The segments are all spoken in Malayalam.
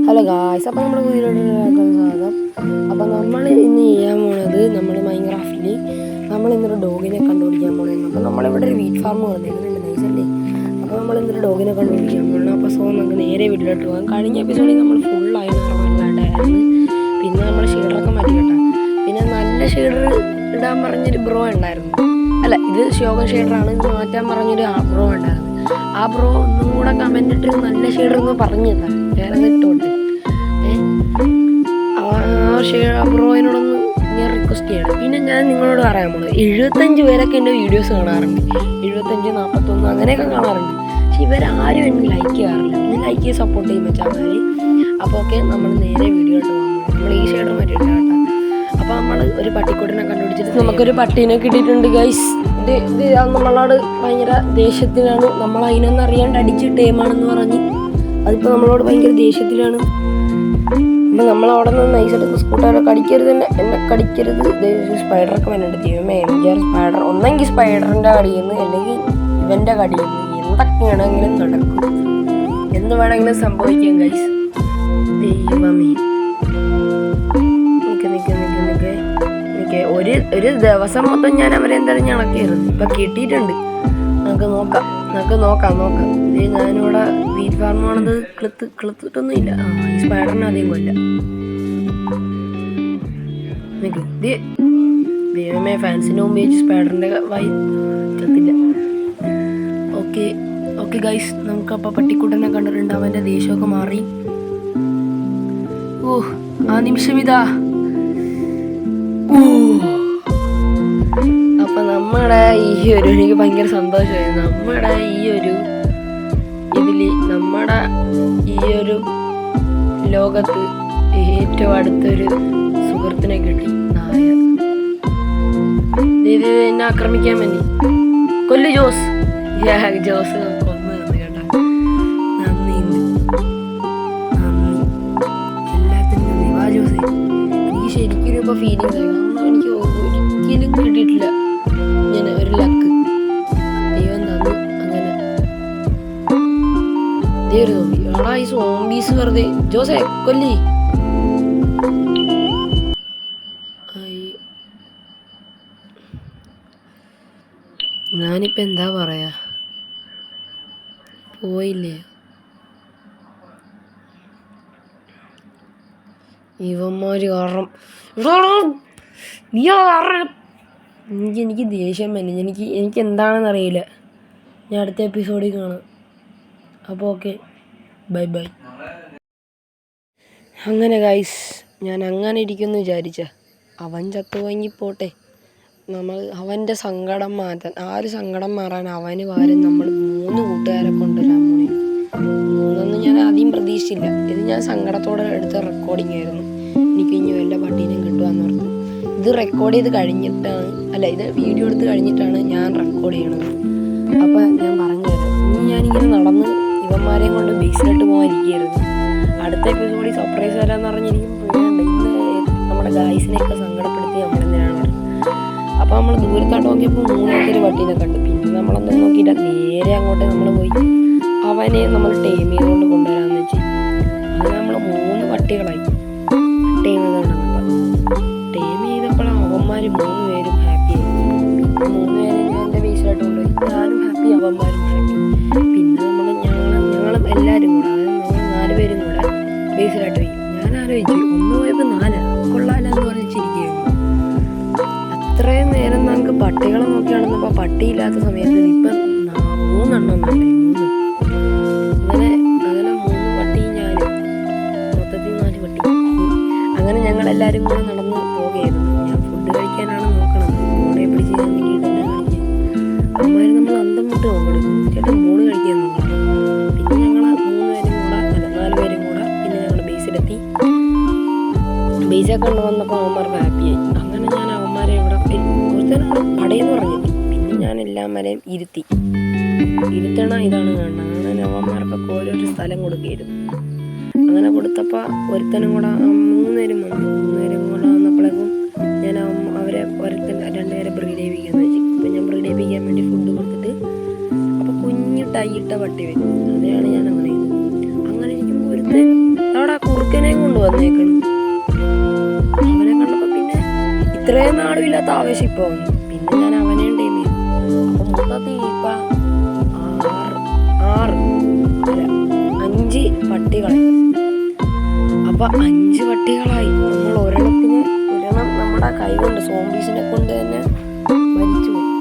ഹലോ ഗായ്സ്, അപ്പോൾ നമ്മുടെ പുതിയൊരു സ്വാഗതം. അപ്പോൾ നമ്മൾ ഇന്ന് ചെയ്യാൻ പോണത് മൈൻക്രാഫ്റ്റിൽ ഇന്നൊരു ഡോഗിനെ കണ്ടുപിടിക്കാൻ പോകണം. അപ്പോൾ നമ്മളിവിടെ ഒരു വീറ്റ് ഫാം വന്നിട്ടുണ്ട്, നൈസല്ലേ. അപ്പോൾ ഇന്നൊരു ഡോഗിനെ കണ്ടുപിടിക്കാൻ പോകണം. അപ്പോൾ നമുക്ക് നേരെ വീട്ടിലോട്ട് പോകാം. കഴിഞ്ഞ എപ്പിസോഡിൽ നമ്മൾ ഫുള്ളായി നോർമലായിട്ടായിരുന്നു. പിന്നെ നമ്മൾ ഷെയ്ഡറൊക്കെ മാറ്റി കേട്ടാം. പിന്നെ നല്ല ഷെയ്ഡർ ഇടാൻ പറഞ്ഞൊരു ബ്രോ ഉണ്ടായിരുന്നു. അല്ല, ഇത് ഷോഗൻ ഷെയ്ഡറാണ്. ഇത് മാറ്റാൻ പറഞ്ഞൊരു ബ്രോ ഉണ്ടായിരുന്നു. ആ ബ്രോ ഒന്നും കൂടെ കമൻ്റ് ഇട്ട് നല്ല ഷെയ്ഡറൊന്ന് പറഞ്ഞു തരാം. വേറെ ഇട്ടോട്ട് ആ ബ്രോയിനോടൊന്ന് ഞാൻ റിക്വസ്റ്റ് ചെയ്യണം. പിന്നെ ഞാൻ നിങ്ങളോട് പറയാൻ പോകുന്നത് 75 പേരൊക്കെ എൻ്റെ വീഡിയോസ് കാണാറുണ്ട്. 75, 41 അങ്ങനെയൊക്കെ കാണാറുണ്ട്. പക്ഷെ ഇവരാരും എന്നെ ലൈക്ക് ചെയ്യാറില്ല. പിന്നെ ലൈക്ക് ചെയ്ത് സപ്പോർട്ട് ചെയ്യും വെച്ചാൽ. അപ്പോൾ ഓക്കെ, നമ്മൾ നേരെ വീഡിയോയിട്ട് പോകാൻ പോകും. നമ്മൾ ഈ ഷെയ്ഡർ മാറ്റിയിട്ടാ കേട്ടോ. അപ്പോൾ നമ്മൾ ഒരു പട്ടിക്കൂട്ടിനെ കണ്ടുപിടിച്ചിട്ട് നമുക്കൊരു പട്ടീനെ കിട്ടിയിട്ടുണ്ട് ഗൈസ്. ഇത് നമ്മളോട് ഭയങ്കര ദേഷ്യത്തിലാണ്. നമ്മൾ അതിനൊന്നും അറിയാണ്ട് അടിച്ച് ടൈമാണെന്ന് പറഞ്ഞ് അതിപ്പോൾ നമ്മളോട് ഭയങ്കര ദേഷ്യത്തിലാണ്. അപ്പം നമ്മളവിടെ നിന്ന് നൈസായിട്ട് സ്കൂട്ടറൊക്കെ കടിക്കരുത്, എന്നെ കടിക്കരുത്. സ്പൈഡറൊക്കെ വന്നിട്ട് ദൈവമേ, സ്പൈഡർ ഒന്നെങ്കിൽ സ്പൈഡറിൻ്റെ കടിയെന്ന് അല്ലെങ്കിൽ ഇവൻ്റെ കടിയെന്ന് എന്തൊക്കെയാണെങ്കിലും നടക്കും, എന്ത് വേണമെങ്കിലും സംഭവിക്കാം ഗൈസ്. ദൈവമേ, ഒരു ദിവസം മൊത്തം ഞാൻ അവരെ എന്തായാലും ഞണക്കായിരുന്നു. ഇപ്പം കിട്ടിയിട്ടുണ്ട്. നമുക്ക് നോക്കാം. ഞാനിവിടെ വീറ്റ് ഫാർമാണത് കിളുത്തിട്ടൊന്നും ഇല്ല. ഈ സ്പൈഡറിനെ അധികം കൊല്ല. ദൈവമേ, ഫാൻസിന് മുമ്പ് വെച്ച് സ്പൈഡറിൻ്റെ വായി ചത്തില്ല. ഓക്കെ ഗൈസ്, നമുക്കപ്പോൾ പട്ടിക്കൂട്ടനെ കണ്ടിട്ടുണ്ട്. അവൻ്റെ ദേഷ്യമൊക്കെ മാറി. ആ നിമിഷം ഇതാ. അപ്പം നമ്മുടെ എനിക്ക് ഭയങ്കര സന്തോഷമായി. നമ്മുടെ ലോകത്ത് ഏറ്റവും അടുത്തൊരു സുഹൃത്തിനെ കിട്ടി. നായ എന്നെ ആക്രമിക്കാൻ വേണ്ടി കൊല്ലു ജോസ്. ജോസ് കൊന്നു കേട്ടാ. നന്ദി എല്ലാത്തിനും നന്ദി. വാ ജോസ്. എനിക്ക് ശരിക്കും ഇപ്പോൾ ഫീലിംഗ് ആയി. എനിക്ക് ഒരിക്കലും കിട്ടിയിട്ടില്ല ഇങ്ങനെ ഒരു ലക്ക്. ദൈവം തന്നു. അങ്ങനെ ഒരു സോംബി. ആടാ, ഈ സോംബീസ് വെറുതെ ജോസേ കൊല്ലി. ഞാനിപ്പോൾ എന്താ പറയാ, പോയില്ലേ ഇവന്മാര് കാരണം. എനിക്ക് ദേഷ്യം തന്നെ. എനിക്ക് എന്താണെന്ന് അറിയില്ല. ഞാൻ അടുത്ത എപ്പിസോഡിൽ കാണാം. അപ്പോൾ ഓക്കെ, ബൈ. അങ്ങനെ ഗൈസ്, ഞാൻ അങ്ങനെ ഇരിക്കുമെന്ന് വിചാരിച്ച അവൻ ചത്തുപോയെങ്കിൽ പോട്ടെ. അവൻ്റെ സങ്കടം മാറ്റാൻ, സങ്കടം മാറാൻ അവന് പകരം നമ്മൾ 3 കൂട്ടുകാരെ കൊണ്ടുവരാൻ പോയി. 3 ഞാൻ ആദ്യം പ്രതീക്ഷിച്ചില്ല. ഇത് ഞാൻ സങ്കടത്തോടെ എടുത്ത റെക്കോർഡിങ് ആയിരുന്നു. എനിക്ക് ഇനി വല്ല പട്ടീനും കിട്ടുകയെന്ന് പറഞ്ഞു. ഇത് റെക്കോർഡ് ചെയ്ത് കഴിഞ്ഞിട്ടാണ്, ഇത് വീഡിയോ എടുത്ത് കഴിഞ്ഞിട്ടാണ് ഞാൻ റെക്കോർഡ് ചെയ്യണത്. അപ്പം ഞാൻ പറഞ്ഞുതരാം. ഞാനിങ്ങനെ നടന്ന് ഇവന്മാരെയും കൊണ്ട് ബേസിലോട്ട് പോകാനിരിക്കുകയായിരുന്നു. അടുത്ത എപ്പിസോഡിൽ സർപ്രൈസ് വരാമെന്ന് പറഞ്ഞിരിക്കും. ഇന്ന് നമ്മുടെ ഗായ്സിനെയൊക്കെ സങ്കടപ്പെടുത്തി നമ്മളെന്തിനാണ് പറഞ്ഞത്. അപ്പോൾ നമ്മൾ ദൂരത്തോട്ട് നോക്കിയപ്പോൾ 3 പട്ടീനെ കണ്ടു. പിന്നെ നമ്മളൊന്നും നോക്കിയില്ല, നേരെ അങ്ങോട്ട് നമ്മൾ പോയി അവനെ നമ്മൾ ടൈം ചെയ്തുകൊണ്ട് കൊണ്ടുവരാമെന്ന് വെച്ച്. അങ്ങനെ നമ്മൾ 3 പട്ടികളായി ടൈം ചെയ്തപ്പോഴാണ് അവന്മാർ 3 പേരും ഹാപ്പിയായി. പിന്നെ 3 പേരും ഞാൻ എൻ്റെ ബേസിലോട്ട് കൊണ്ടുപോയി. ഞാനും ഹാപ്പി, അവന്മാരും ഹാപ്പി. പിന്നെ ഞങ്ങളും എല്ലാവരും കൂടെ, ഞങ്ങൾ 4 പേരും കൂടെ ബേസിലോട്ട് പോയി. ഞാൻ ആലോചിച്ചു, 1 പോയപ്പോൾ 4 കൊള്ളാലെന്ന് പറഞ്ഞിരിക്കുകയായിരുന്നു. അത്രയും നേരം നമുക്ക് പട്ടികളെ നോക്കി നടന്നപ്പോൾ പട്ടിയില്ലാത്ത സമയത്ത് ഇപ്പം 3 എണ്ണം അങ്ങനെ 3 പട്ടി, ഞാനും മൊത്തത്തിൽ 4 പട്ടി. അങ്ങനെ ഞങ്ങളെല്ലാവരും കൂടെ നടന്ന് പോവുകയായിരുന്നു. ഞാൻ ഫുഡ് കഴിക്കാനാണ് നോക്കണത്. ഫോണെ പിടിച്ച് ഞാൻ വേണ്ടിയിട്ട് തന്നെ കാണിക്കുക. അമ്മമാർ നമ്മൾ അന്തം വിട്ട് നോക്കണം, ചേട്ടൻ ഫോണ് കഴിക്കാൻ നോക്കണം. പിന്നെ ഞങ്ങൾ 4 പേരും കൂടെ പിന്നെ ഞങ്ങൾ ബേസിലെത്തി. ബേസൊക്കെ കൊണ്ടുവന്നപ്പോൾ അവന്മാർക്ക് ഹാപ്പിയായി. അങ്ങനെ ഞാൻ അവന്മാരെ ഇവിടെ ഒരുത്തനാണ് പടയെന്ന് പറഞ്ഞിട്ട്. പിന്നെ ഞാൻ എല്ലാവരെയും ഇരുത്തണ ഇതാണ് കാണുന്നത്. അങ്ങനെ അവന്മാർക്കൊക്കെ ഓരോരോ സ്ഥലം കൊടുക്കുകയായിരുന്നു. അങ്ങനെ കൊടുത്തപ്പോൾ ഒരുത്തനും കൂടെ 3 പേരും വന്നു. 3 പേരും കൂടെ വന്നപ്പോഴേക്കും ഞാൻ അവരെ 2 പേരെ ബ്രീഡ് ചെയ്യിപ്പിക്കാമെന്ന് വെച്ചു. അപ്പോൾ ഞാൻ ബ്രീഡ് ചെയ്യിപ്പിക്കാൻ വേണ്ടി ഫുഡ് കൊടുത്തിട്ട് അപ്പോൾ കുഞ്ഞു ടൈയിട്ട പട്ടി വരും. അതെയാണ് ഞാൻ അങ്ങനെ ചെയ്തത്. അങ്ങനെ ഇരിക്കുമ്പോൾ ഒരുത്തൻ അവിടെ വന്നേക്കണം. അവനെ കണ്ടപ്പോ പിന്നെ ഇത്രയും നാളും ഇല്ലാത്ത ആവേശം ഇപ്പൊ വന്നു. പിന്നെ ഞാൻ അവനെയും ടീം ചെയ്തു. അപ്പൊ മൊത്തത്തിൽ ഇപ്പൊ 5 പട്ടികളായി. അപ്പൊ 5 പട്ടികളായി. നമ്മൾ ഒരെണ്ണം നമ്മുടെ കൈ കൊണ്ട് സോംബീസിനെ കൊണ്ട് തന്നെ മരിച്ചു പോയി.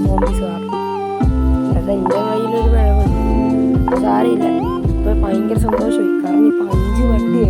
സോംബീസ് കാരണം അതൊക്കെ എൻ്റെ കയ്യിലൊരു പിഴവുണ്ട്. സാരമില്ല, ഇപ്പൊ ഭയങ്കര സന്തോഷമായി. കാരണം ഇപ്പൊ 5 പട്ടി